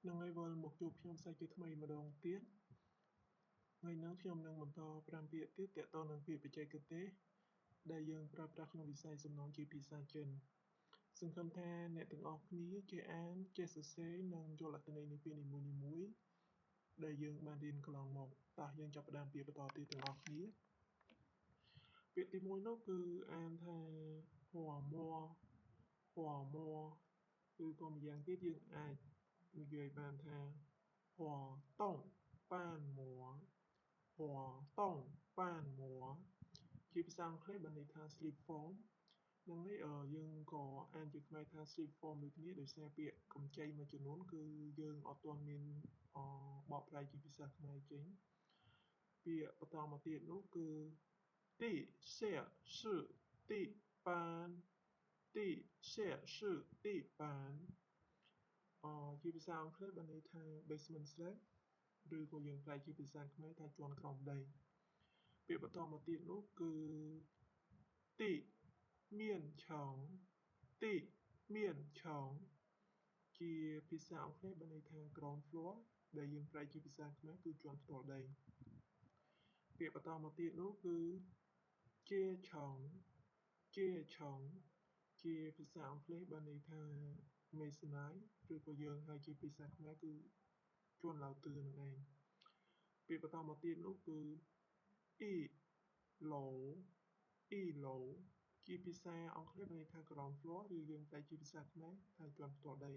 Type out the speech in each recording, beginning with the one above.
នឹងហើយវិលមកជួបខ្ញុំសាច់ជាថ្មីម្ដងទៀតថ្ងៃនេះខ្ញុំនឹងបន្ត5ពាក្យទៀតទាក់ទងនឹងពាក្យបច្ចេកទេសដែលយើងប្រើប្រាស់ក្នុងវិស័យសំណងជាភាសាចិនសង្ឃឹមថាអ្នកទាំងអស់គ្នាចេះអានចេះសរសេរនិងយល់អត្ថន័យនៃពាក្យនីមួយៗដែលយើងបានរៀនកន្លងមកតោះយើងចាប់ផ្ដើមពាក្យបន្តទៀតទាំងអស់គ្នាពាក្យទី1នោះគឺអានថាហួមួគឺក៏ម្យ៉ាងទៀតយើងអាចនិយាយបានថាហួតុងប៉ានមួជាភាសាអង់គ្លេសបានន័យថា slip form នឹងនេះយើងក៏អានជាខ្មែរថា slip form ដូចគ្នាដោយសារពាក្យកម្ចីមួយចំនួនគឺយើងអត់ទាន់មានបកប្រែជាភាសាខ្មែរចេញពាក្យបន្តមកទៀតនោះគឺ地下室地板地下室地板ជាភាសាអង់គ្លេសបានន័យថា basement slab ឬក៏យើងប្រែជាភាសាខ្មែរថាជាន់ក្រោមដីពាក្យបន្តមកទៀតនោះគឺទីមានឆောင်းជាភាសាអង់គ្លេសបានន័យថា ground floor ដែលយើងប្រែជាភាសាខ្មែរគឺជាន់ផ្ទាល់ដីពាក្យបន្តមកទៀតនោះគឺជាឆောင်းជាភាសាអង់គ្លេសបានន័យថា masonry ឬក៏យើងហៅជាភាសាខ្មែរគឺជាន់ឡើងទឿនឹងឯងពាក្យបន្តមកទៀតនោះគឺអ៊ីឡូជាភាសាអង់គ្លេសបានន័យថា ground floor ឬយើងប្រែជាភាសាខ្មែរថាជាន់ផ្ទាល់ដី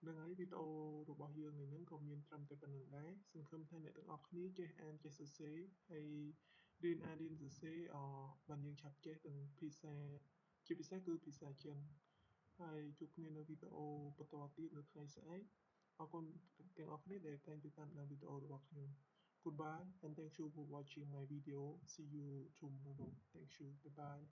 នឹងហើយវីដេអូរបស់យើងនេះក៏មានត្រឹមតែប៉ុណ្្នឹងដែរសង្ឃឹមថាអ្នកទាំងអស់គ្នាចេះអានចេះសរសេរហើយរៀនអានរៀនសរសេរបានយើងឆាប់ចេះទាំងភាសាជាពិសេសគឺភាសាចិនហើយជួបគ្នានៅវីដេអូបន្តទៀតនៅថ្ងៃស្អែកអរគុណទាំងអស់គ្នាដែលតែងតាមដានវីដេអូរបស់ខ្ញុំ Goodbye and thank you for watching my video. See you tomorrow. Thank you. Bye bye.